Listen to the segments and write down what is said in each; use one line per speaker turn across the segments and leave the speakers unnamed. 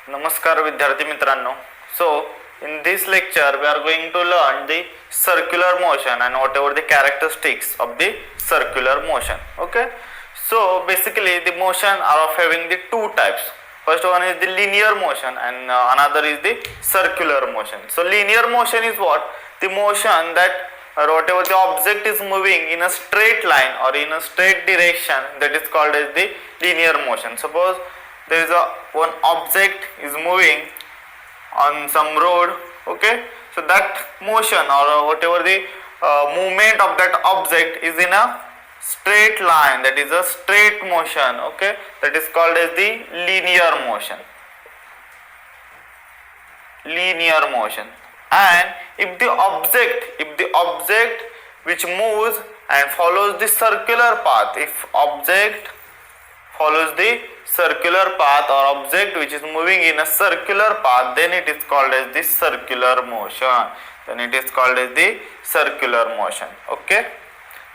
नमस्कार विद्यार्थी मित्रांनो. So in this lecture we are going to learn the circular motion and whatever the characteristics of the circular motion. Okay. So basically the motion are of having the two types. First one is the linear motion and another is the circular motion. So linear motion is what? The motion that whatever the object is moving in a straight line or in a straight direction, that is called as the linear motion. Suppose there is a one object is moving on some road, okay, so that motion or whatever the movement of that object is in a straight line, that is a straight motion, okay, that is called as the linear motion. And if the object which moves and follows the circular path, if object follows the circular path or object which is moving in a circular path, then it is called as the circular motion. Okay.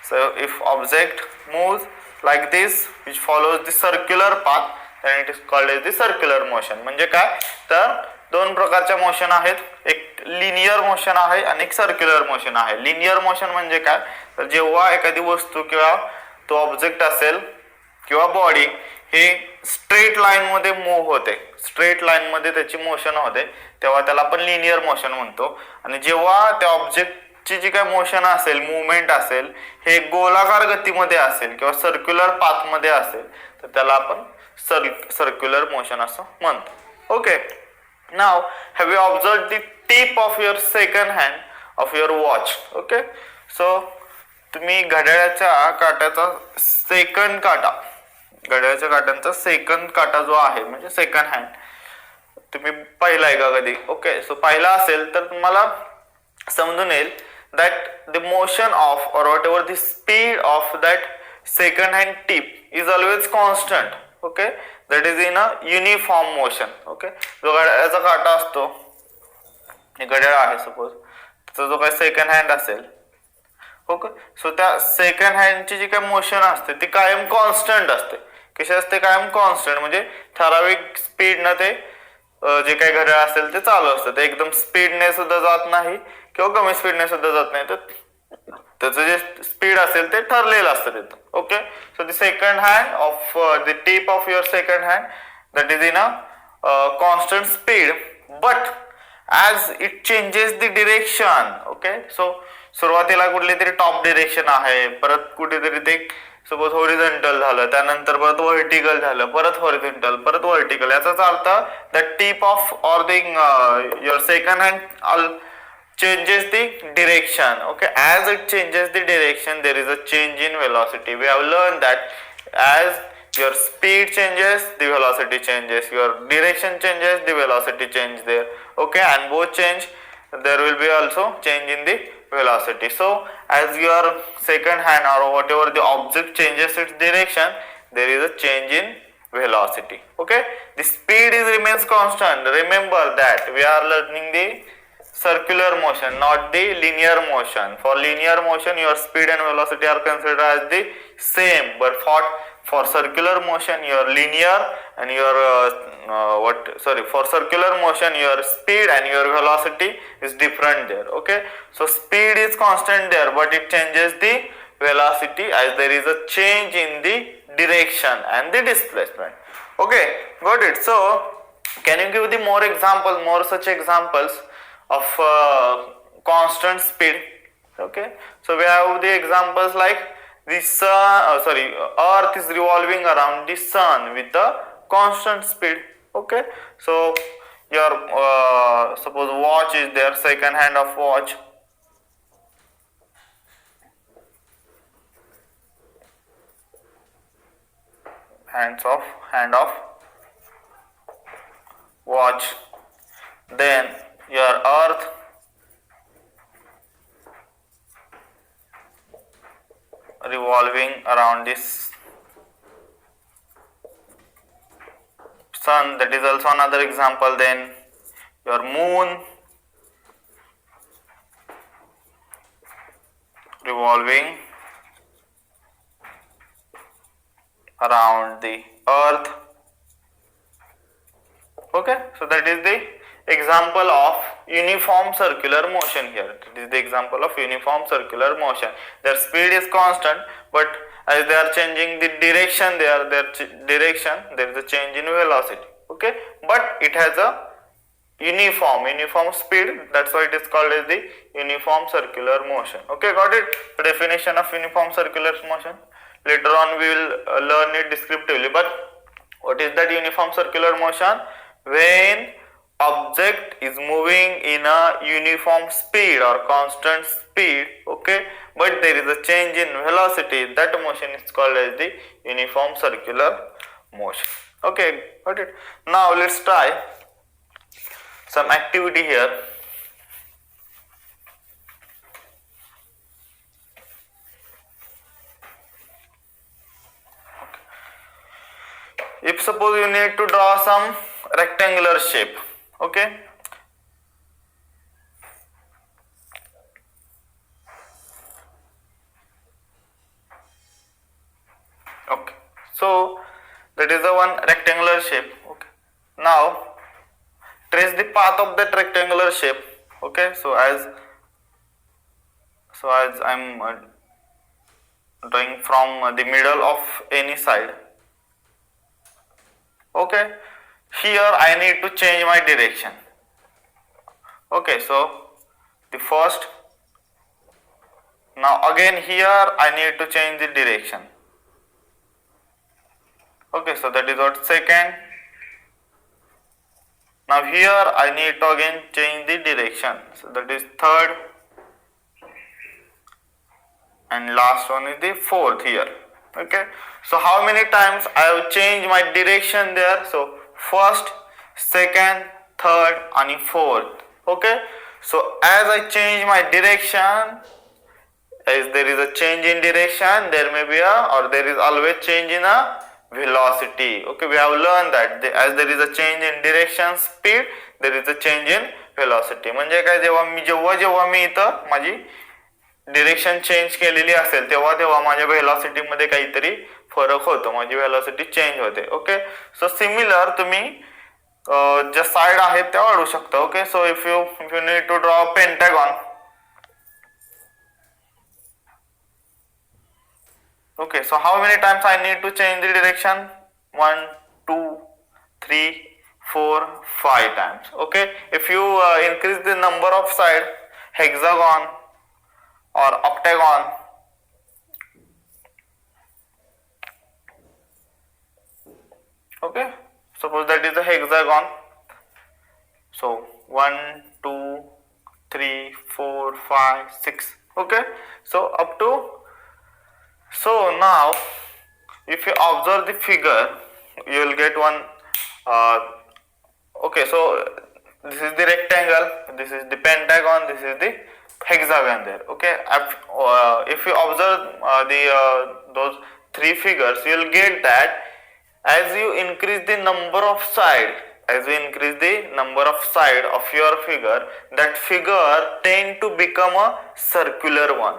So if object moves like this which follows the circular path, then it is called as the circular motion. म्हणजे काय तर दोन प्रकारच्या motion आहेत, एक linear motion आहे आणि एक सर्क्युलर मोशन आहे. लिनियर मोशन म्हणजे काय तर जेव्हा एखादी वस्तू किंवा तो ऑब्जेक्ट असेल किंवा बॉडी हे स्ट्रेट लाईन मध्ये मूव्ह होते, स्ट्रेट लाईन मध्ये त्याची मोशन होते, तेव्हा त्याला आपण लिनियर मोशन म्हणतो. आणि जेव्हा त्या ऑब्जेक्टची जी काय मोशन असेल, मुवमेंट असेल, हे गोलाकार गतीमध्ये असेल किंवा सर्क्युलर पाथ मध्ये असेल, तर त्याला आपण सर्क्युलर मोशन असं म्हणतो. Okay. Now have you observed the tip of your second hand of your watch. Okay. So तुम्ही घड्याळाच्या काट्याचा घड्याळाच्या काट्यांचा सेकंड काटा जो आहे म्हणजे सेकंड हँड तुम्ही पाहिलाय का कधी? ओके. सो पाहिला असेल तर तुम्हाला समजून येईल दॅट द मोशन ऑफ और what ever the speed of that second hand tip is always constant. Okay. That is in a uniform motion. Okay. जो घड्याळाचा काटा असतो, घड्याळ आहे सपोज, त्याचा जो काही सेकंड हँड असेल, ओके, सो त्या सेकंड हँडची जी काही मोशन असते ती कायम कॉन्स्टंट असते. कशी असते? कायम कॉन्स्टंट, म्हणजे ठराविक स्पीडनं ते जे काही घड्याळ असेल ते चालू असतं. ते एकदम स्पीडने सुद्धा जात नाही किंवा कमी स्पीडने सुद्धा जात नाही, तर त्याचं जे स्पीड असेल ते ठरलेलं असतं तिथं. Okay. So the second hand of the tip of your second hand that is in a constant speed, but as it changes the direction. Okay. So सुरुवातीला कुठली तरी टॉप डिरेक्शन आहे, परत कुठेतरी ते सपोज हॉरिझॉन्टल झालं, त्यानंतर परत व्हर्टिकल झालं, परत हॉरिझॉन्टल, परत व्हर्टिकल. याचाच earth the tip of or the your second hand changes the direction. Okay. As it changes the direction, there is a change in velocity. We have learned that as your speed changes, the velocity changes, your direction changes, the velocity change there. Okay. And both change, there will be also change in the velocity. So as your second hand or whatever the object changes its direction, there is a change in velocity. Okay. The speed is remains constant. Remember that we are learning the circular motion, not the linear motion. For linear motion your speed and velocity are considered as the same, but for circular motion your linear and your for circular motion your speed and your velocity is different there. Okay. So speed is constant there, but it changes the velocity as there is a change in the direction and the displacement. Okay, got it? So can you give the more such examples of constant speed? Okay. So we have the examples like the earth is revolving around the sun with a constant speed. Okay. So your suppose watch is there, second hand of watch, hand of watch, then your earth revolving around this sun, that is also another example. Then your moon revolving around the earth. Okay, so that is the example of uniform circular motion here. It is the example of uniform circular motion. Their speed is constant, but as they are changing the direction, there is a change in velocity. Okay, but it has a uniform speed. That's why it is called as the uniform circular motion. Okay, got it? The definition of uniform circular motion. Later on, we will learn it descriptively. But what is that uniform circular motion? When object is moving in a uniform speed or constant speed, okay, but there is a change in velocity, that motion is called as the uniform circular motion. Okay, got it? Now let's try some activity here. If suppose you need to draw some rectangular shape, okay, so that is the one rectangular shape. Okay, now trace the path of that rectangular shape. Okay, so as I'm drawing from the middle of any side. Okay, here I need to change my direction. Okay, so the first, now again here I need to change the direction. Okay, so that is what second. Now here I need to again change the direction. So that is third. And last one is the fourth here. Okay, so how many times I have changed my direction there? So first, second, third and fourth. Okay, so as I change my direction, as there is a change in direction, there may be there is always change in a velocity. Okay, we have learned that as there is a change in direction speed, there is a change in velocity. म्हणजे काय, जेव्हा मी इथं माझी direction change केलेली असेल तेव्हा माझ्या velocity मध्ये काहीतरी फरक होतो, माझी व्हेलॉसिटी चेंज होते. ओके, सो सिमिलर तुम्ही ज्या साइड आहेत त्या वाढवू शकता. Okay, so if you need to draw pentagon. Okay, so how many times I need to change the direction? 1, 2, 3, 4, 5 times. Okay, if you increase the number of side, hexagon or octagon, okay, suppose that is a hexagon. So 1, 2, 3, 4, 5, 6. Okay, so up to. So now if you observe the figure, you will get one. Okay, so this is the rectangle, this is the pentagon, this is the hexagon there. Okay, if you observe those three figures, you will get that as you increase the number of side, of your figure, that figure tend to become a circular one.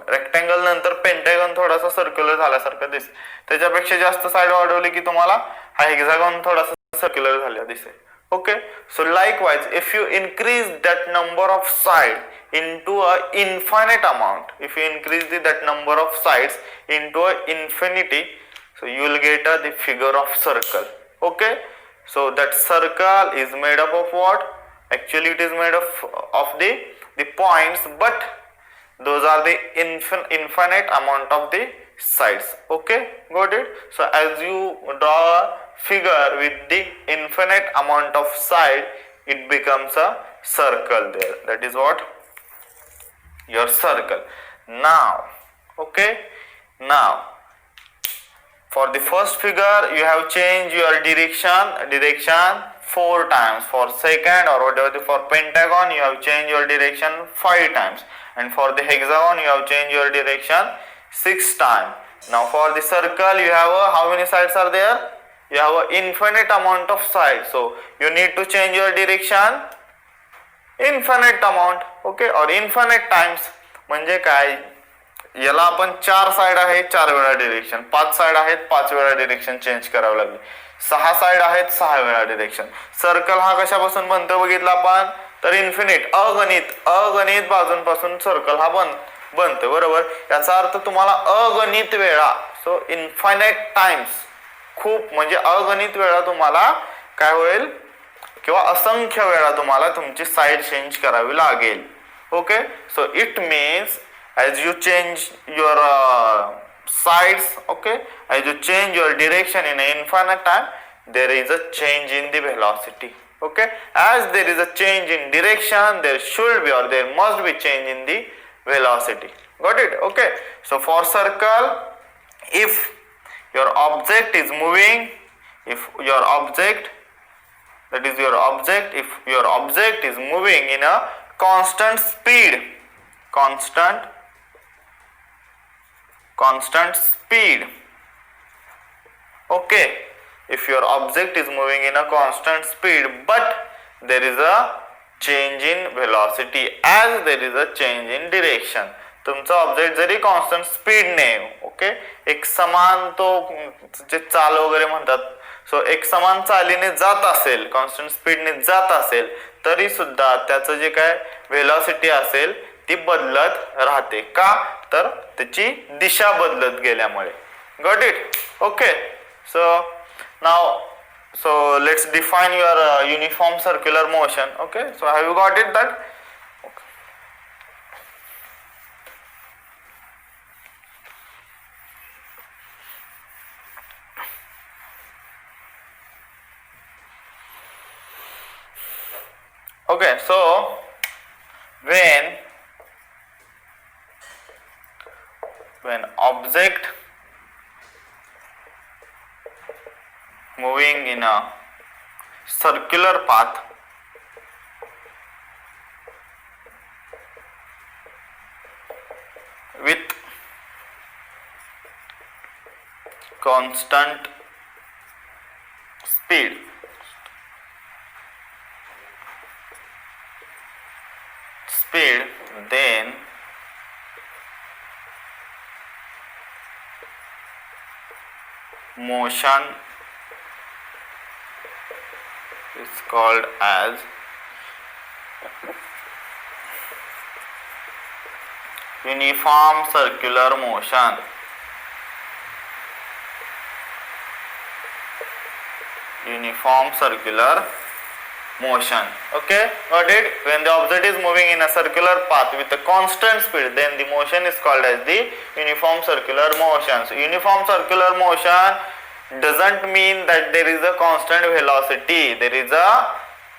Rectangle नंतर pentagon थोडासा circular झाल्यासारखं दिसेल. त्याच्यापेक्षा जास्त side वाढवली की तुम्हाला हा हेक्सागॉन थोडासा सर्क्युलर झालेला दिसेल. Okay, so likewise if you increase that number of side into a infinite amount, if you increase that number of sides into a infinity, so you will get the figure of circle. Okay, so that circle is made up of what? Actually it is made of the points, but those are the infinite amount of the sides. Okay, got it? So as you draw a figure with the infinite amount of side, it becomes a circle there. That is what? Your circle. Now, okay, now for the first figure you have changed your direction 4 times. For second or whatever, for pentagon you have changed your direction 5 times, and for the hexagon you have changed your direction 6 times. Now for the circle you have how many sides are there? You have an infinite amount of sides, so you need to change your direction infinite amount. Okay, or infinite times. म्हणजे काय, याला आपण 4 side आहे 4 वेळा direction, 5 side आहेत 5 वेळा direction change करावं लागेल, 6 साइड आहेत 6 वेळा डिरेक्शन. सर्कल हा कशापासून बनतो बघितला आपण, तर इन्फिनिट अगणित बाजूंपासून सर्कल हा बनतो बरोबर. याचा अर्थ तुम्हाला अगणित वेळा, सो इन्फायनाइट टाइम्स, खूप म्हणजे अगणित वेळा तुम्हाला काय होईल किंवा असंख्य वेळा तुम्हाला तुमची साइड चेंज करावी लागेल. Okay, so it means as you change your sides, okay, as you change your direction in an infinite time, there is a change in the velocity. Okay, as there is a change in direction, there should be or there must be change in the velocity. Got it? Okay, so for circle, if your object is moving, if your object, that is your object, if your object is moving in a constant speed, constant speed, okay, if your object is moving in a constant speed but there is a change in velocity as there is a change in direction, तुमचा object जरी constant स्पीडने, okay, एक समान तो जे चाल वगैरे म्हणतात, सो एक समान चालीने जात असेल, कॉन्स्टंट स्पीडने जात असेल, तरी सुद्धा त्याचं जे काय व्हेलॉसिटी असेल ती बदलत राहते. का, तर त्याची दिशा बदलत गेल्यामुळे. Got it? Okay, so now so let's define your uniform circular motion. Okay, so have you got it that? Okay, so when object moving in a circular path with constant speed, then motion is called as uniform circular motion. Uniform circular motion. Okay, got it? When the object is moving in a circular path with a constant speed, then the motion is called as the uniform circular motion. So uniform circular motion doesn't mean that there is a constant velocity. There is a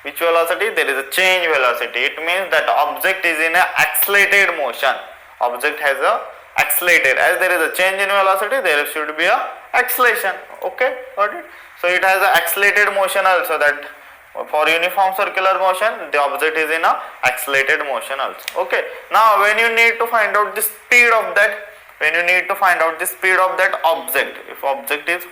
which velocity? There is a change velocity. It means that object is in a accelerated motion. Object has a accelerated. As there is a change in velocity, there should be a acceleration. Okay, got it? So it has a accelerated motion also. That for uniform circular motion, the object is in a accelerated motion also. Okay, now when you need to find out the speed of that, object, if object is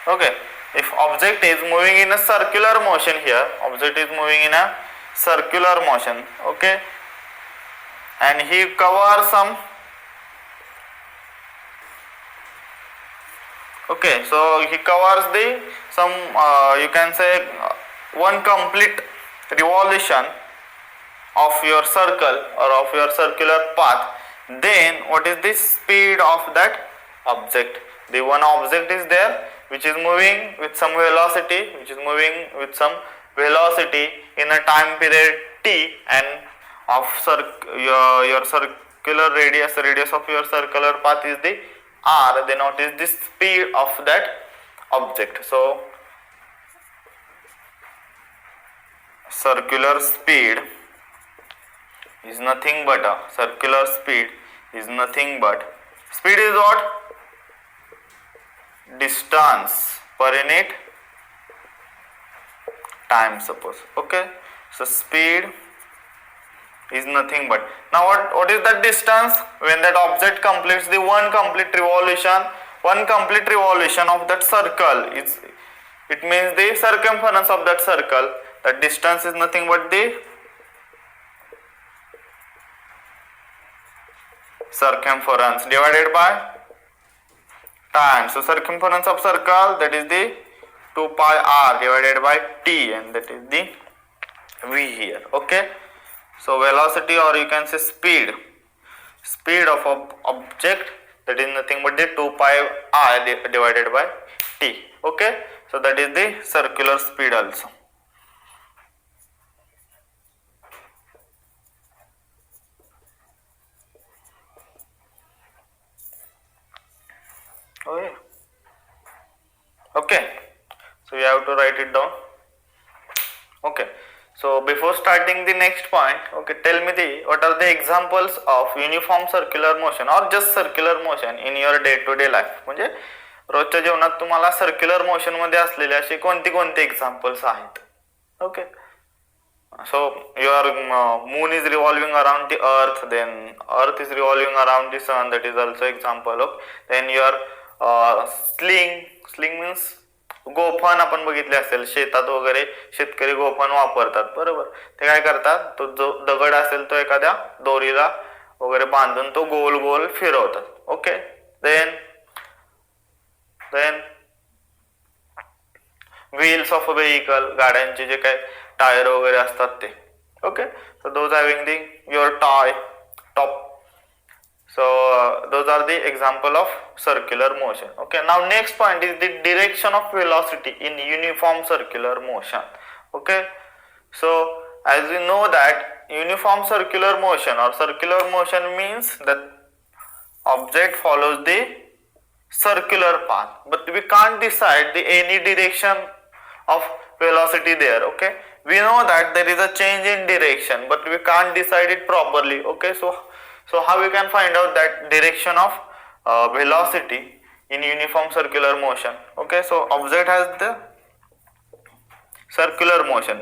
okay, if object is moving in a circular motion here, object is moving in a circular motion, okay, and he covers some, okay, so he covers the some you can say one complete revolution of your circle or of your circular path, then what is the speed of that object? The one object is there which is moving with some velocity, in a time period t, and of your circular radius of your circular path is the r, then what is the speed of that object? So circular speed is nothing but speed is what? Distance per unit time, suppose. Okay, so speed is nothing but, now what is that distance? When that object completes the one complete revolution one complete revolution of that circle is, it means the circumference of that circle. That distance is nothing but the circumference divided by time. So circumference of circle, that is the 2 pi r divided by t, and that is the v here. Okay, so velocity, or you can say speed of object, that is nothing but the 2 pi r divided by t. Okay, so that is the circular speed also. Okay, so you have to write it down. Okay, so before starting the next point, okay, tell me what are the examples of uniform circular motion or just circular motion in your day to day life. म्हणजे रोजच्या जीवनात तुम्हाला circular motion मध्ये असलेले असे कोणते examples आहेत. Okay, so your moon is revolving around the earth, then earth is revolving around the sun, that is also example of. Then your sling means गोफण आपण बघितले असेल, शेतात वगैरे शेतकरी गोफण वापरतात, बरोबर. ते काय करतात, तो जो दगड असेल तो एखाद्या दोरीला वगैरे बांधून तो गोल गोल फिरवतात. Okay, then wheels of a vehicle, गाड्यांचे जे काय टायर वगैरे असतात ते. Okay, so those having the your top. So those are the example of circular motion. Okay, now next point is the direction of velocity in uniform circular motion. Okay, so as we know that uniform circular motion or circular motion means that object follows the circular path, but we can't decide the any direction of velocity there. Okay, we know that there is a change in direction, but we can't decide it properly. Okay, so how we can find out that direction of velocity in uniform circular motion? Okay, so object has the circular motion,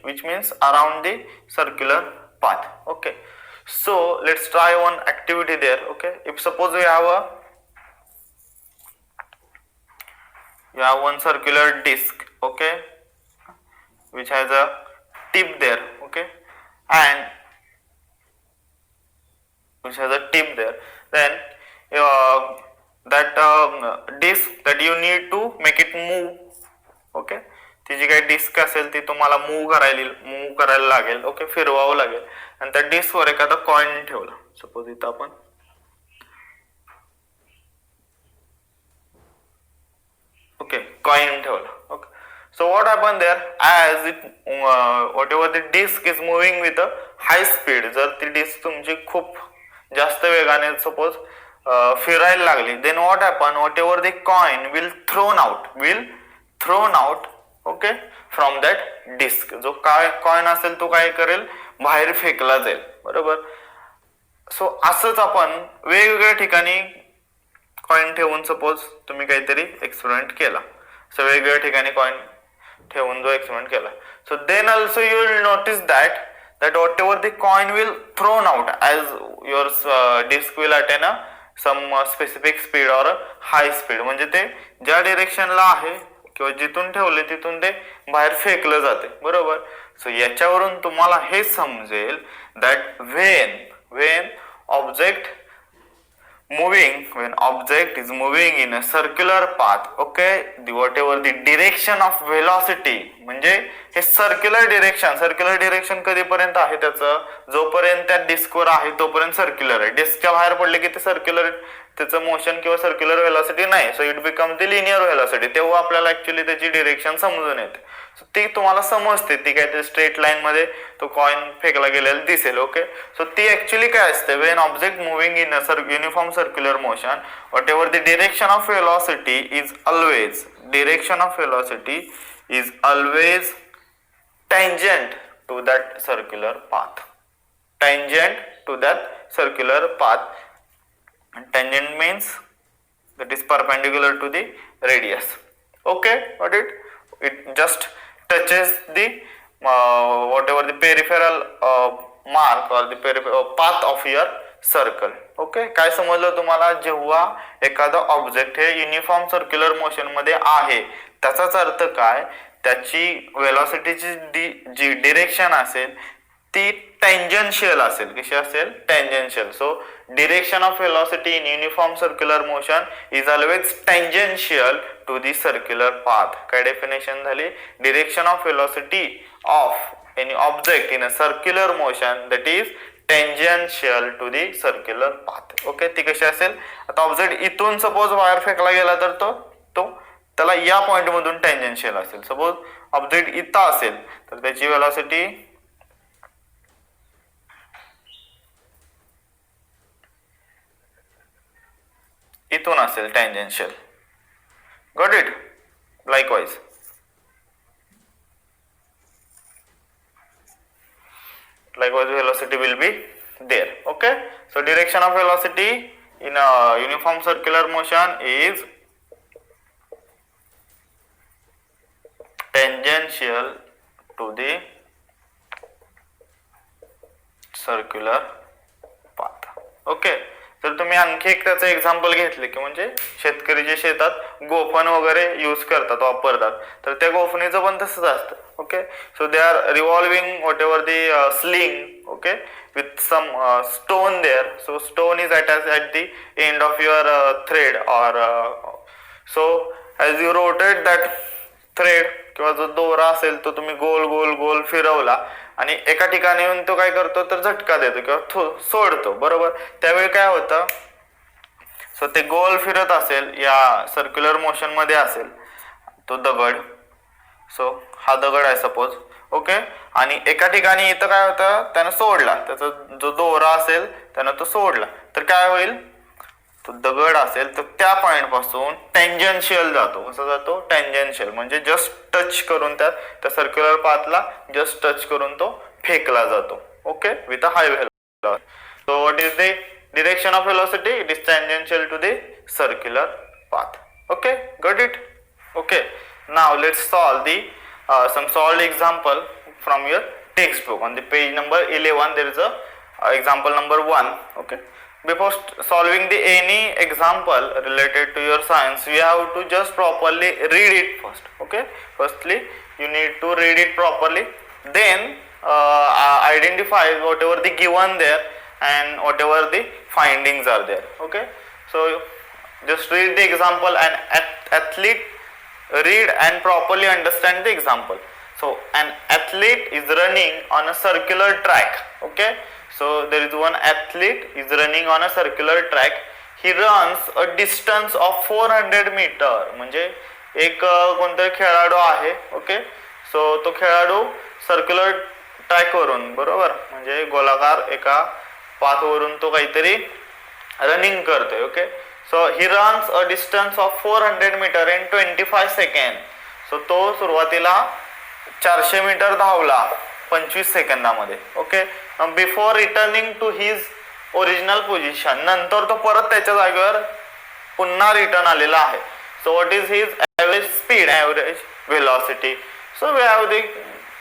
which means around the circular path. Okay, so let's try one activity there. Okay, if suppose we have one circular disc, okay, which has a tip there, okay, and which has a tip there, then that disc that you need to make it move. Okay, ती जी काही disc असेल ती तुम्हाला move करायला लागेल. Okay, फिरवावं लागेल, आणि त्या डिस्क वर एखादा कॉइन ठेवला. सपोज इथं आपण कॉइन ठेवला. Okay, so what happened there, as it whatever the disc is moving with a high speed, जर ती डिस्क तुमची खूप जास्त वेगाने सपोज फिरायला लागली, then what happen, whatever the coin will thrown out okay from that disc. जो काय कॉइन असेल तो काय करेल, बाहेर फेकला जाईल, बरोबर. सो असंच आपण वेगवेगळ्या ठिकाणी कॉइन ठेवून सपोज तुम्ही काहीतरी एक्सपेरिमेंट केला, सो वेगवेगळ्या ठिकाणी कॉइन ठेवून जो एक्सपेरिमेंट केला, so then also you will notice that whatever the coin will thrown out, as your disc will attain some specific speed or a high speed, म्हणजे ते ज्या डिरेक्शनला आहे किंवा जिथून ठेवले तिथून ते बाहेर फेकलं जाते, बरोबर. सो याच्यावरून तुम्हाला हे समजेल that when object is moving in a circular path, okay, whatever the direction of velocity, म्हणजे हे सर्क्युलर डिरेक्शन कधीपर्यंत आहे त्याचं, जोपर्यंत त्या डिस्कवर आहे तोपर्यंत सर्क्युलर आहे. डिस्कच्या बाहेर पडले की ते सर्क्युलर, त्याचं मोशन किंवा सर्क्युलर व्हेलॉसिटी नाही, so it become the linear velocity. तेव्हा आपल्याला ऍक्च्युली त्याची डिरेक्शन समजून येते. सो ती तुम्हाला समजते, ती काहीतरी स्ट्रेट लाईन मध्ये तो कॉइन फेकला गेलेला दिसेल. ओके, सो ती ऍक्च्युली काय असते, when object moving in a uniform circular motion, what ever the direction of velocity is always tangent to that circular path. And tangent means that is perpendicular to the radius. Okay, got it? It just touches the whatever the peripheral mark or the path of your circle. Okay, काय समजलं तुम्हाला? जेव्हा एखादा object हे uniform circular motion मध्ये आहे त्याचाच अर्थ काय, त्याची वेलॉसिटीची जी डिरेक्शन असेल ती टेंजेन्शियल असेल. कशी असेल? Tangential. So direction of velocity in uniform circular motion is always tangential to the circular path. काय डेफिनेशन झाली? Direction of velocity of any object in a circular motion that is tangential to the circular path. Okay, ती कशी असेल? आता object इथून suppose wire फेकला गेला तर तो त्याला या पॉइंट मधून टेंजेन्शियल असेल. सपोज ऑब्जेक्ट इथं असेल तर त्याची वेलॉसिटी इथून असेल tangential. Got it? Likewise velocity will be there. Okay, so direction of velocity in a uniform circular motion is tangential to the circular path. Okay, तर तुम्ही आणखी एक त्याचं एक्झाम्पल घेतले की म्हणजे शेतकरी जे शेतात गोफण वगैरे यूज करतात, वापरतात, तर त्या गोफणीचं पण तसंच असतं. Okay, so they are revolving whatever the sling, okay, with some stone there. So stone is attached at the end of your thread or so as you rotate that thread किंवा जो दोरा असेल तो तुम्ही गोल गोल गोल फिरवला आणि एका ठिकाणी येऊन तो काय करतो तर झटका देतो किंवा सोडतो. बरोबर, त्यावेळी काय होतं? सो ते गोल फिरत असेल, या सर्क्युलर मोशन मध्ये असेल तो दगड. सो हा दगड आहे सपोज. ओके, आणि एका ठिकाणी इथं काय होतं, त्यानं सोडला, त्याचा जो दोरा असेल त्यानं तो सोडला, तर काय होईल? तो दगड असेल तर त्या पॉइंट पासून टेंजेन्शियल जातो. कसा जातो? टेंजेन्शियल, म्हणजे जस्ट टच करून त्या सर्क्युलर पाथला जस्ट टच करून तो फेकला जातो. Okay, with a high velocity. So what is the direction of velocity? It is tangential to the circular path. Okay, got it? Okay, now let's solve the some solved example from your textbook. On the page number 11 there is a example number 1. Okay, before solving the any example related to your science, you have to just properly read it first. Okay, firstly you need to read it properly, then identify whatever the given there and whatever the findings are there. Okay, so just read the example and athlete read and properly understand the example. So an athlete is running on a circular track. Okay, so there is one athlete is running on a circular track. He runs a distance of 400 meter. म्हणजे एक कोणता खेळाडू आहे. Okay, सो तो खेळाडू circular track वरून, बरोबर, म्हणजे गोलाकार एका पाथ वरून तो काहीतरी रनिंग करतोय. Okay, so he runs a distance of 400 meter in 25 seconds. so तो सुरुवातीला 400 मीटर धावला 25 सेकंदामध्ये. Okay, before returning to his original position, नंतर तो परत त्याच्या जागेवर पुन्हा रिटर्न आलेला आहे. So what is his average speed, average velocity. So we have the,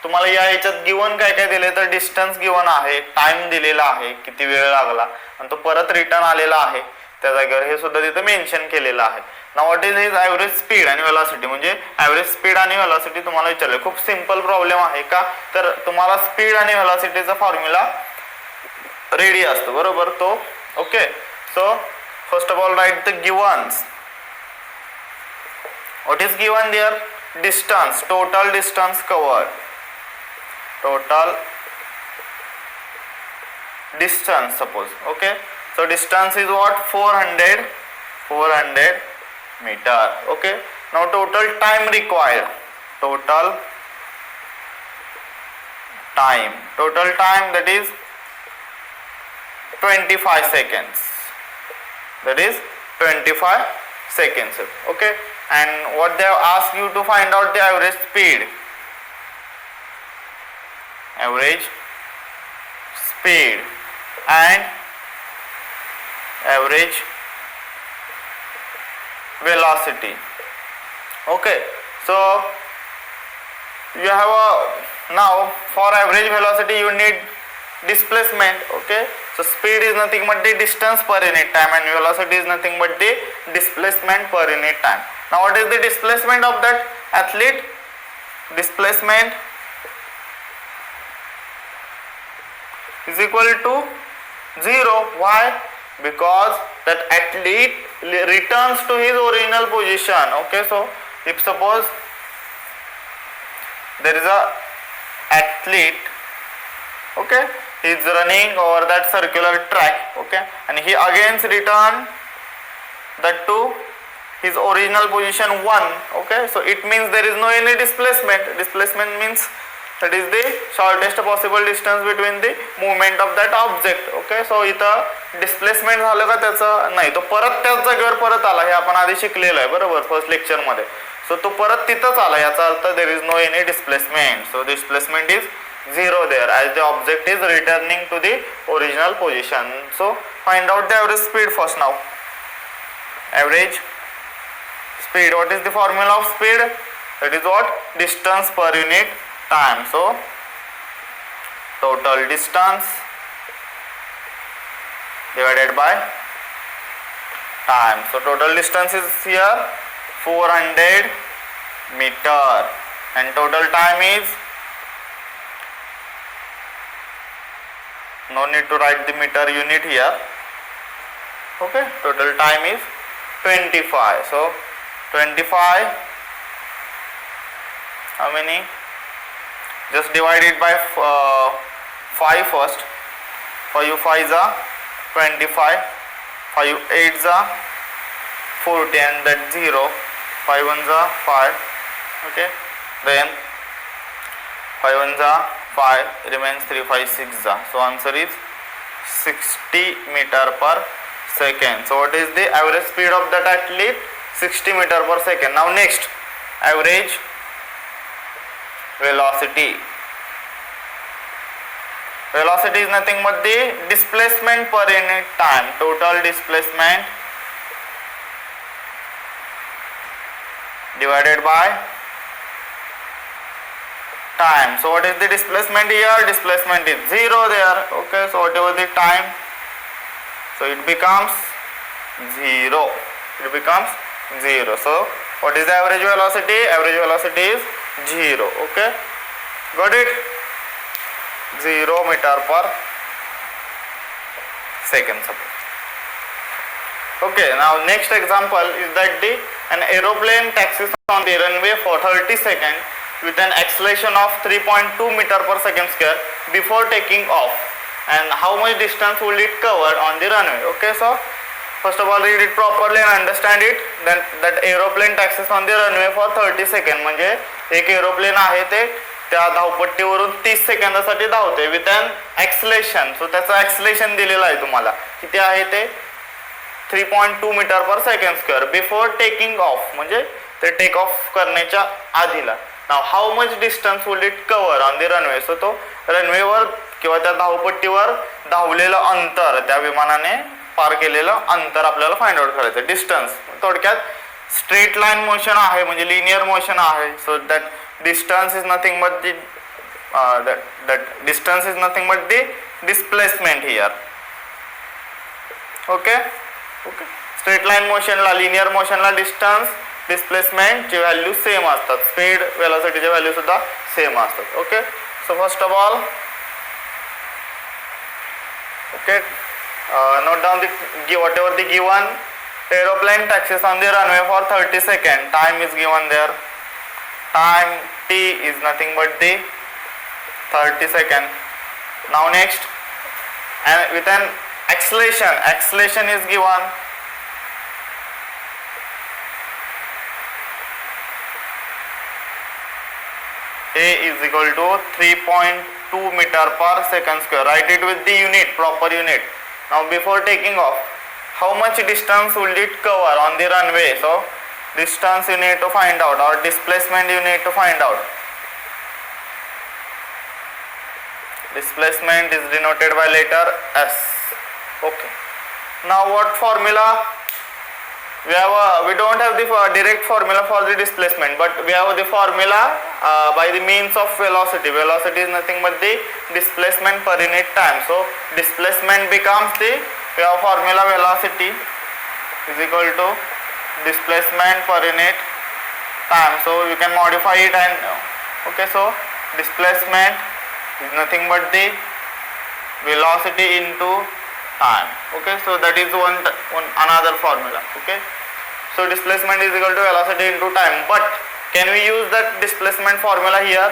तुम्हाला या ह्याच्यात गिवन काय काय दिले तर डिस्टन्स गिवन आहे, टाइम दिलेला आहे, किती वेळ लागला, आणि तो परत रिटर्न आलेला आहे त्या जागेवर, हे सुद्धा तिथे मेन्शन केलेलं आहे. Now what is his average speed आणि व्हेलॉसिटी, म्हणजे ॲव्हरेज स्पीड आणि व्हेलॉसिटी तुम्हाला विचारले. खूप सिंपल प्रॉब्लेम आहे का, तर तुम्हाला स्पीड आणि व्हेलॉसिटीचा फॉर्म्युला रेडी असतो, बरोबर तो. Okay, so first of all write the givens. What is given there? Distance, total distance covered, total distance suppose. Okay, so distance is what? 400 meter. Okay, now total time required, total time that is 25 seconds, that is 25 seconds. Okay, and what they have asked you to find out the average speed, and average velocity. Okay, so you have a, now for average velocity you need displacement. Okay, so speed is nothing but the distance per unit time and velocity is nothing but the displacement per unit time. Now what is the displacement of that athlete? Displacement is equal to 0. Why? Because that athlete returns to his original position. Okay, so if suppose there is a athlete, okay, he is running over that circular track, okay, and he again return that to his original position 1, okay, so it means there is no any displacement. Displacement means that is the shortest possible distance between the movement of that object. Okay, so इथं displacement झालं का त्याचं नाही, तो परत त्याच जागेवर परत आला, हे आपण आधी शिकलेलं आहे बरोबर फर्स्ट लेक्चर मध्ये. सो तो परत तिथंच आला, याचा अर्थ there is no any displacement. So displacement is 0 there as the object is returning to the original position. So find out the average speed first. Now average speed, what is the formula of speed? That is what? Distance per unit time. So total distance divided by time. So total distance is here 400 meter and total time is, no need to write the meter unit here. Okay, total time is 25. So 25, how many? Just divide it by 5 first. 5 5s are 25, 5 8s are 40 and that 0, 5 1s are 5. Okay, then 5 1s are 5, remains 3 5 6 are. So answer is 60 meter per second. So what is the average speed of that athlete? 60 meter per second. Now next, average velocity. Velocity is nothing but the displacement per unit time. Total displacement divided by time. So what is the displacement here? Displacement is 0 there. Okay, so whatever the time, so it becomes 0. It becomes 0. So what is the average velocity? Average velocity is 0. Okay, got it? 0 meter per second suppose. Okay, now next example is that an aeroplane taxis on the runway for 30 seconds with an acceleration of 3.2 meter per second square before taking off, and how much distance will it cover on the runway? Okay, so first of all read it properly and understand it. Then that aeroplane taxis on the runway for 30 seconds म्हणजे एक aeroplane आहे ते त्या धावपट्टीवरून 30 सेकंदासाठी धावते with an ॲक्सलेशन. सो त्याचं ॲक्सलेशन दिलेलं आहे तुम्हाला, किती आहे ते 3.2 metre per second square before taking off, म्हणजे ते टेक ऑफ करण्याच्या आधीला. Now how much distance will it cover on the runway. So तो रनवेवर किंवा त्या धावपट्टीवर धावलेलं अंतर, त्या विमानाने पार केलेलं अंतर आपल्याला फाइंड आउट करायचं. डिस्टन्स थोडक्यात स्ट्रेट लाईन मोशन आहे म्हणजे लिनियर मोशन आहे. So that distance is nothing but the that distance is nothing but the displacement here. Okay, okay, straight line motion La, linear motion La distance displacement ची value same असतात, speed velocity ची value सुद्धा same असतात. Okay, so first of all okay, note down the whatever the given aeroplane taxis on the runway for 30 seconds. Time is given there. Time t is nothing but the 30 seconds. Now next, and with an acceleration is given. A is equal to 3.2 meter per second square. Write it with the unit, proper unit. Now before taking off, how much distance will it cover on the runway? So distance you need to find out, or displacement you need to find out. Displacement is denoted by letter S. Okay, now what formula we have? We don't have the direct formula for the displacement, but we have the formula by the means of velocity. Velocity is nothing but the displacement per unit time. So displacement becomes the, we have formula velocity is equal to displacement per unit time. So you can modify it and okay, so displacement is nothing but the velocity into time. Okay, so that is one another formula. Okay, so displacement is equal to velocity into time. But can we use that displacement formula here?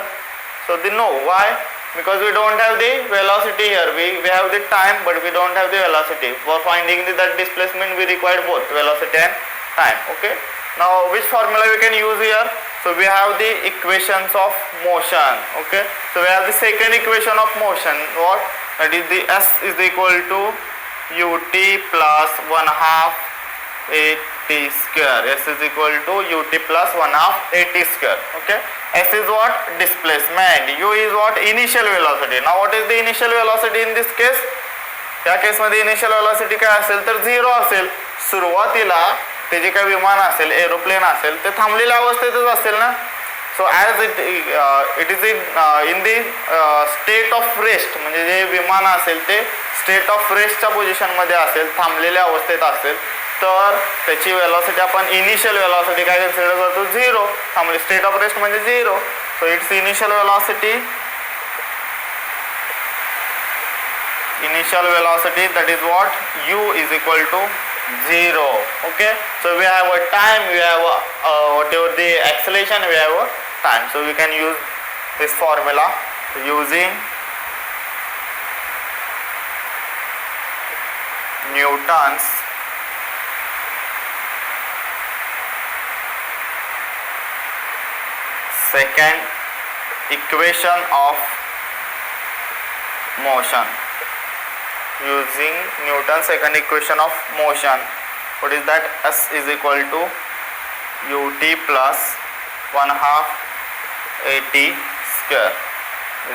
So no. Why? Because we don't have the velocity here. We have the time, but we don't have the velocity. For finding that displacement, we require both velocity and time. Okay, now which formula we can use here? So we have the equations of motion. Okay, so we have the second equation of motion. What? That is the S is equal to ut plus 1/2 at square. S is equal to ut plus 1/2 at square. Okay, S is what? Displacement. U is what? Initial velocity. Now what is the initial velocity in this case? या case मध्ये initial velocity काय असेल तर 0 असेल. सुरुवातीला ते जे काही विमान असेल, एरोप्लेन असेल, ते थांबलेल्या अवस्थेतच असेल ना. So as it is in the state of rest, म्हणजे जे विमान असेल ते स्टेट ऑफ रेस्टच्या पोझिशनमध्ये असेल, थांबलेल्या अवस्थेत असेल, तर त्याची वेलॉसिटी आपण इनिशियल वेलॉसिटी काय कन्सिडर करतो? 0. थांबले स्टेट ऑफ रेस्ट म्हणजे 0. So it's initial velocity, initial velocity, that is what? U is equal to 0. Okay, so we have a time, we have whatever the acceleration, we have a time. So we can use this formula using Newton's second equation of motion. Using Newton's second equation of motion, what is that? S is equal to ut plus 1/2 at square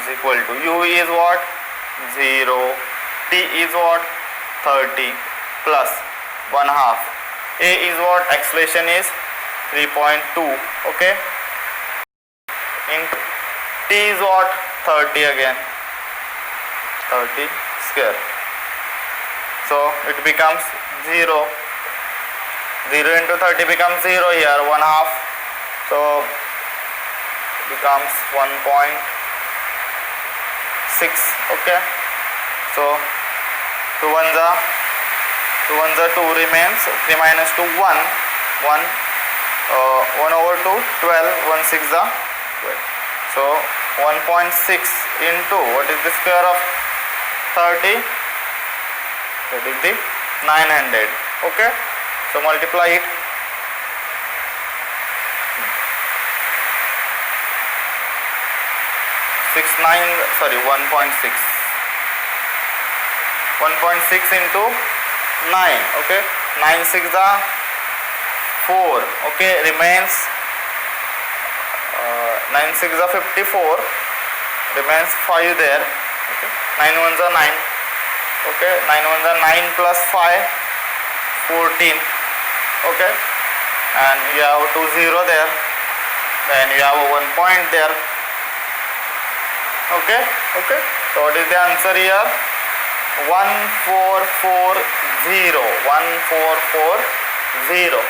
is equal to, u is what? 0, t is what? 30 plus 1/2, a is what? Acceleration is 3.2. okay, in t is what? 30 again, 30 square. So it becomes 0. 0 into 30 becomes 0 here, 1/2. So becomes 1.6. Okay. So 2 1s are 2 remains. 3 minus 2 1. 1 over 2 12. 1 6 are 12. So 1.6 into, what is the square of 30? That is the 900. Okay, so multiply it. 1.6. 1.6 into 9. Okay, 9 6 are 4. Okay, remains 9 6 are 54. Remains 5 there. Okay, 9 1s are 9. Okay, 9 1s are 9 plus 5, 14. Okay, and you have 2 0 there, then you have a 1 point there. Okay, okay, so what is the answer here? 1440. 1440.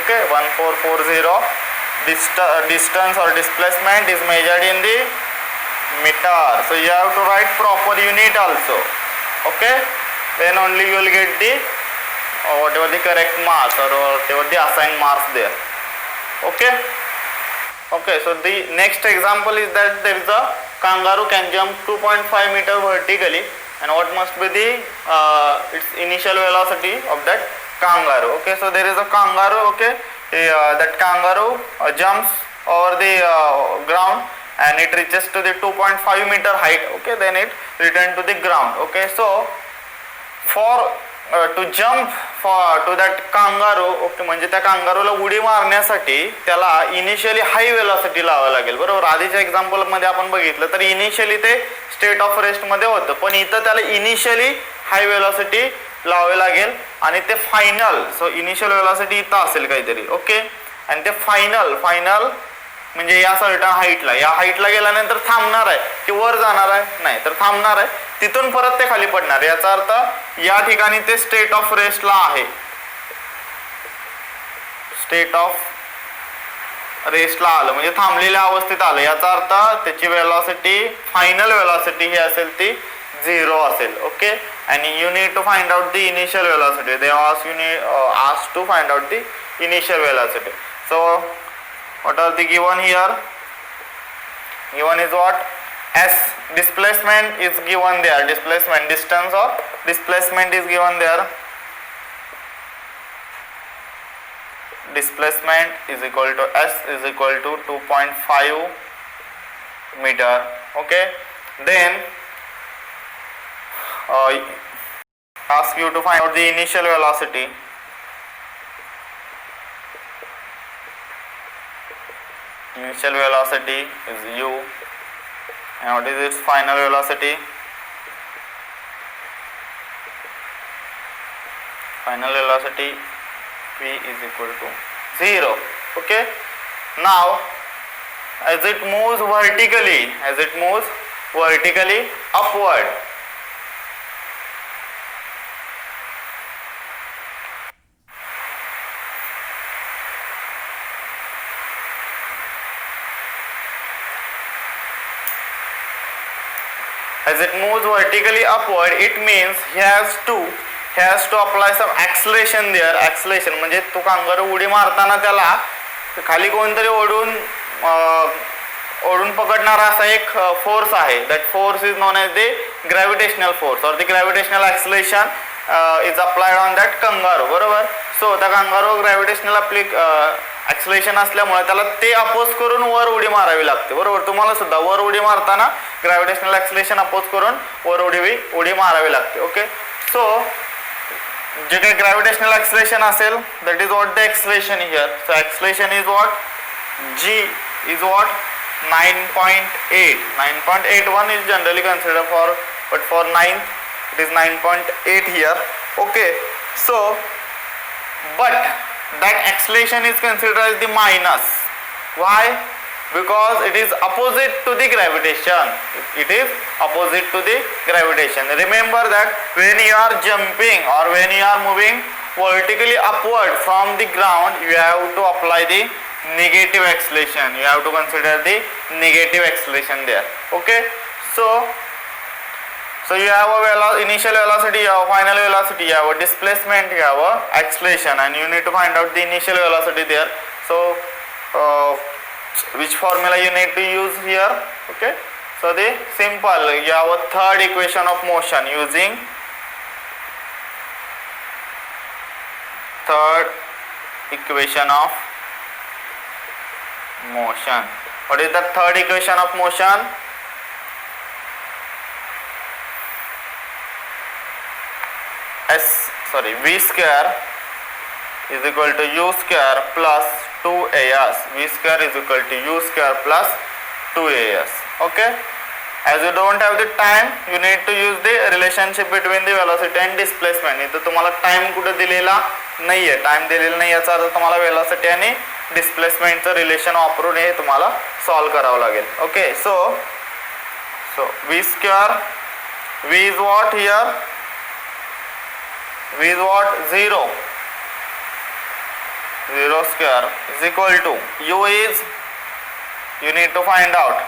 Okay, 1440. Distance or displacement is measured in the meter, so you have to write proper unit also. Okay, then only you will get the whatever the correct marks or whatever the assigned marks there. Okay, okay, so the next example is that there is a kangaroo can jump 2.5 meter vertically, and what must be the its initial velocity of that kangaroo. Okay, so there is a kangaroo. Okay, that kangaroo jumps over the ground and it reaches to the 2.5 meter height. Okay, then it return to the ground. Okay, so for to jump to that kangaroo, okay, म्हणजे त्या kangaroo ला उडी मारण्यासाठी त्याला initially हाय velocity लावावी लागेल. बरोबर, आधीच्या example मध्ये आपण बघितलं तर इनिशियली ते स्टेट ऑफ रेस्ट मध्ये होतं, पण इथं त्याला इनिशियली हाय वेलोसिटी लावावी लागेल आणि ते फायनल, सो इनिशियल वेलोसिटी इथं असेल काहीतरी. ओके, आणि ते फायनल म्हणजे या सर्टन हाईटला, या हाईटला गेल्यानंतर थांबणार आहे की वर जाणार आहे? नाही, तर थांबणार आहे, तिथून परत ते खाली पडणार. याचा अर्थ या ठिकाणी ते स्टेट ऑफ रेस्टला आहे, स्टेट ऑफ रेस्टला आलं म्हणजे थांबलेल्या अवस्थेत आलं. याचा अर्थ त्याची वेलॉसिटी, फायनल वेलॉसिटी ही असेल ती 0 असेल. ओके, आणि you need to find out the initial velocity. They ask to find out the initial velocity. So what are the given here? Given is what? S. Displacement is given there. Displacement, distance or displacement is given there. Displacement is equal to S is equal to 2.5 meter. Okay, then ask you to find out the initial velocity. Initial velocity is u, and what is its final velocity? Final velocity v is equal to 0. Okay, now as it moves vertically upward, it means he has to apply some acceleration there. Acceleration म्हणजे तो kangaroo उडी मारताना त्याला खाली कोणतरी ओढून पकडणारा असा एक फोर्स आहे. That force is known as the gravitational force और the gravitational acceleration is applied on that kangaroo. बरोबर. सो त्या कांगारू ग्रॅव्हिटेशनल ॲक्सलेशन असल्यामुळे त्याला ते अपोज करून वर उडी मारावी लागते. बरोबर. तुम्हाला सुद्धा वर उडी मारताना ग्रॅव्हिटेशनल ॲक्सलेशन अपोज करून वर उडी मारावी लागते. ओके, सो जे काही ग्रॅव्हिटेशनल ॲक्सलेशन असेल that is what the acceleration here. So acceleration is what? G is what? 9.8. 9.81 is generally considered for, but for 9th it is 9.8 here. Okay, so but that acceleration is considered as the minus. Why? Because it is opposite to the gravitation. It is opposite to the gravitation. Remember that when you are jumping or when you are moving vertically upward from the ground, you have to apply the negative acceleration. You have to consider the negative acceleration there. Okay, so you have a initial velocity, you have a final velocity, you have a displacement, you have a acceleration, and you need to find out the initial velocity there. So which formula you need to use here? Okay, so the simple, you have a third equation of motion using third equation of motion. What is the third equation of motion? V square is equal to u square plus 2as. V square is equal to u square plus 2as. Okay, as you don't have the time, you need to use the relationship between the velocity and displacement. इथं तुम्हाला time कुठे दिलेला नाहीये, time दिलेला नाही, याचा अर्थ तुम्हाला velocity आणि डिस्प्लेसमेंटचं रिलेशन वापरून हे तुम्हाला सॉल्व करावं लागेल. Okay, so v square, v is what here? V is what? 0 square is equal to u is, you need to find out,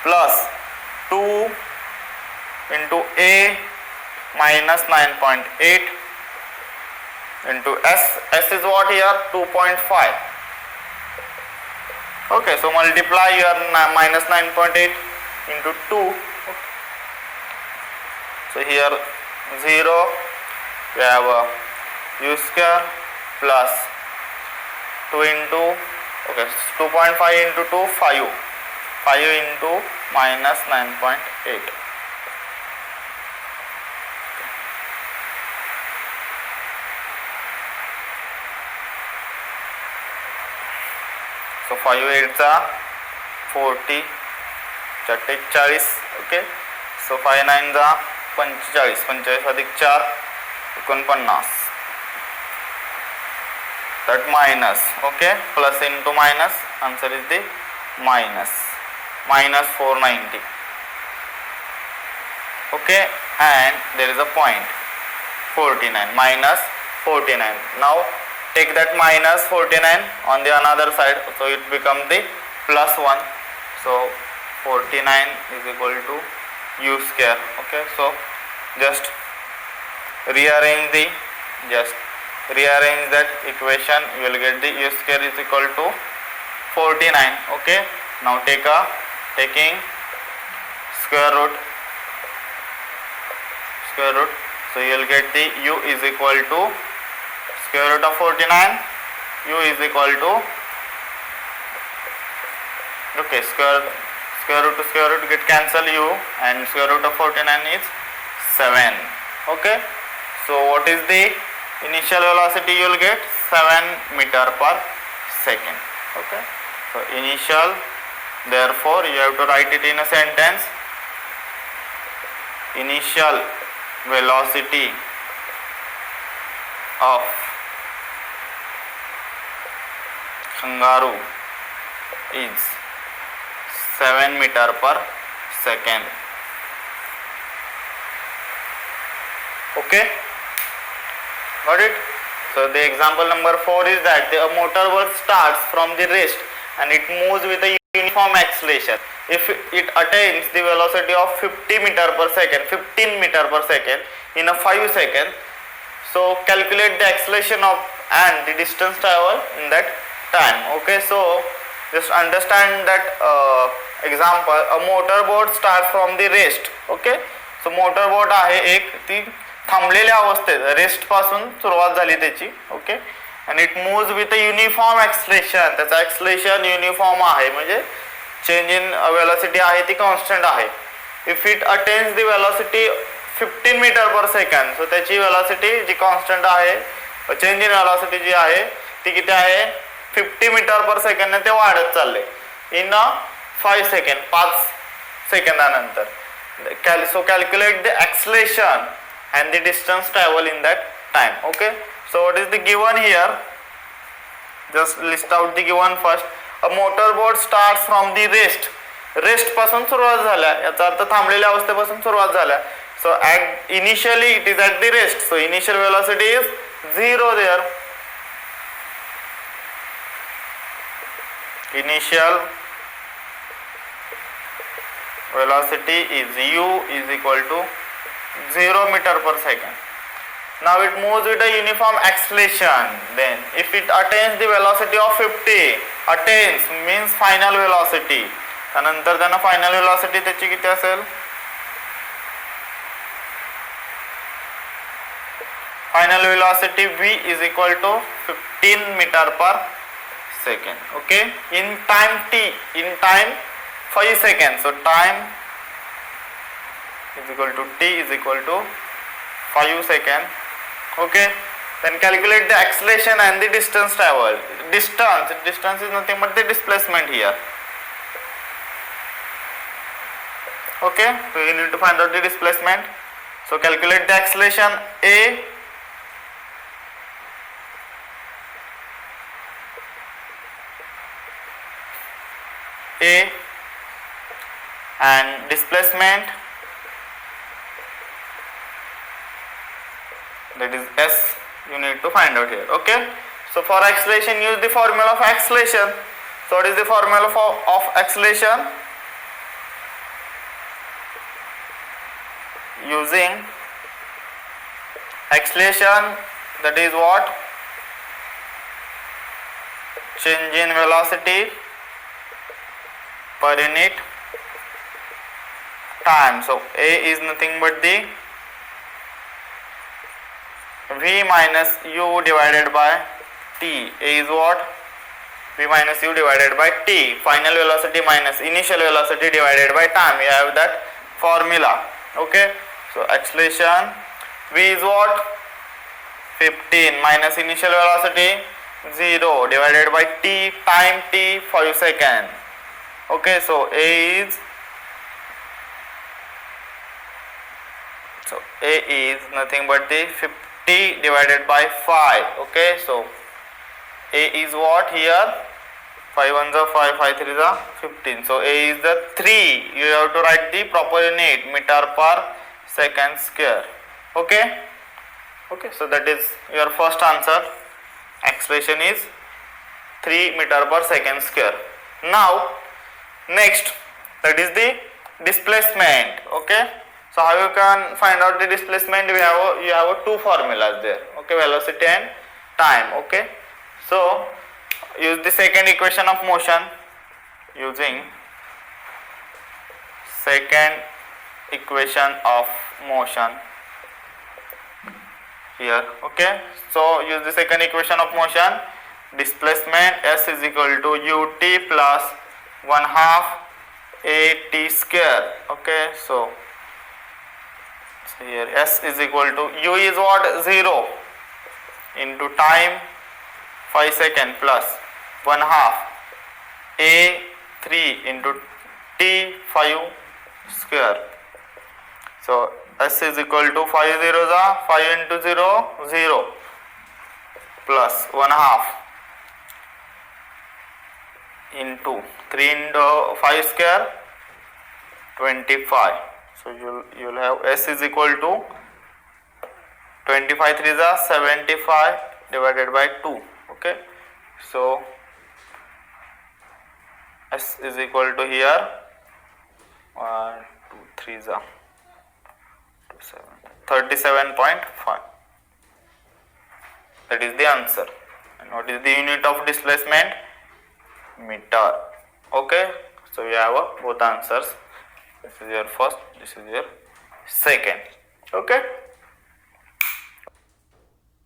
plus 2 into a minus 9.8 into s. S is what here? 2.5. Okay, so multiply your minus 9.8 into 2. So here 0, we have a u square plus 2 into, okay, 2.5 into 2, 5 into minus 9.8. So 5 8 40, 40. Okay, so 5 9 45, 45 अधिक 4 49. that minus, okay, plus into minus, answer is the minus 490, okay, and there is a point 49, minus 49. Now take that minus 49 on the another side, so it becomes the plus 1, so 49 is equal to u square, okay. So just rearrange that equation, you will get the u square is equal to 49, okay. Now taking square root, so you will get the u is equal to square root of 49, u is equal to, okay, square root to square root get cancel u, and square root of 49 is 7, okay. So what is the initial velocity you will get? 7 meter per second, okay. So initial, therefore you have to write it in a sentence, initial velocity of kangaroo is 7 meter per second, okay, got it. So the example number 4 is that a motorboat starts from the rest and it moves with a uniform acceleration. If it attains the velocity of 15 meter per second in a 5 seconds, so calculate the acceleration of and the distance travel in that time, okay. So just understand that example, a motorboat starts from the rest, okay. So motorboat आहे एक, ती थांबलेल्या अवस्थेत rest पासून सुरुवात झाली त्याची, okay, and it moves with a uniform acceleration, त्याचा acceleration युनिफॉर्म आहे, म्हणजे चेंज इन वेलोसिटी आहे ती कॉन्स्टंट आहे. If it attains the velocity 15 metre per second, so त्याची वेलोसिटी जी कॉन्स्टंट आहे, चेंज इन वेलोसिटी जी आहे ती किती आहे? 50 मीटर पर सेकंड ने ते वाढत चालले इन 5 second, 5 सेकंदानंतर. So calculate the acceleration and the distance travel in that time, okay. So what is the given here? Just list out the given first. A motorboat starts from the rest पासून सुरुवात झाल्या, याचा अर्थ थांबलेल्या अवस्थेपासून सुरुवात झाल्या. So at initially it is at the rest, so initial velocity is 0 there. Initial velocity is u is equal to 0 meter per second. Now it moves with a uniform acceleration. Then if it attains the velocity of 50, attains means final velocity, त्यानंतर त्यांना final velocity त्याची किती असेल? Final velocity v is equal to 15 meter per second, okay. In time t, in time 5 seconds, so time is equal to t is equal to 5 seconds, okay. Then calculate the acceleration and the distance travel. Distance is nothing but the displacement here, okay. So you need to find out the displacement. So calculate the acceleration a and displacement, that is s, you need to find out here, okay. So for acceleration use the formula of acceleration. So what is the formula of acceleration? Using acceleration, that is what? Change in velocity per unit time. So a is nothing but the v minus u divided by t. A is what? V minus u divided by t. Final velocity minus initial velocity divided by time. We have that formula, okay. So acceleration v is what? 15 minus initial velocity 0 divided by t, time t 5 seconds, okay. So a is nothing but the 50 divided by 5, okay. So A is what here? 5 1s are 5, 5 3s are 15. So A is the 3. You have to write the proper unit, meter per second square. Okay. Okay. So that is your first answer. Acceleration is 3 meter per second square. Now next, that is the displacement. Okay. So how you can find out the displacement? You have two formulas there. Okay, velocity and time. Okay. So use the second equation of motion. Using second equation of motion here. Okay. So use the second equation of motion. Displacement S is equal to ut plus 1/2 at square. Okay. So here S is equal to u is what? 0 into time 5 second plus 1/2 a 3 into t 5 square. So S is equal to 5 zeros are 5 into 0 0 plus 1/2 into 3 into 5 square 25. So you'll have S is equal to 25 3s are 75 divided by 2. Okay. So S is equal to here 1 2 3s are 37.5. That is the answer. And what is the unit of displacement? Meter. Okay. So you have both answers. This is your first, this is your second. Okay.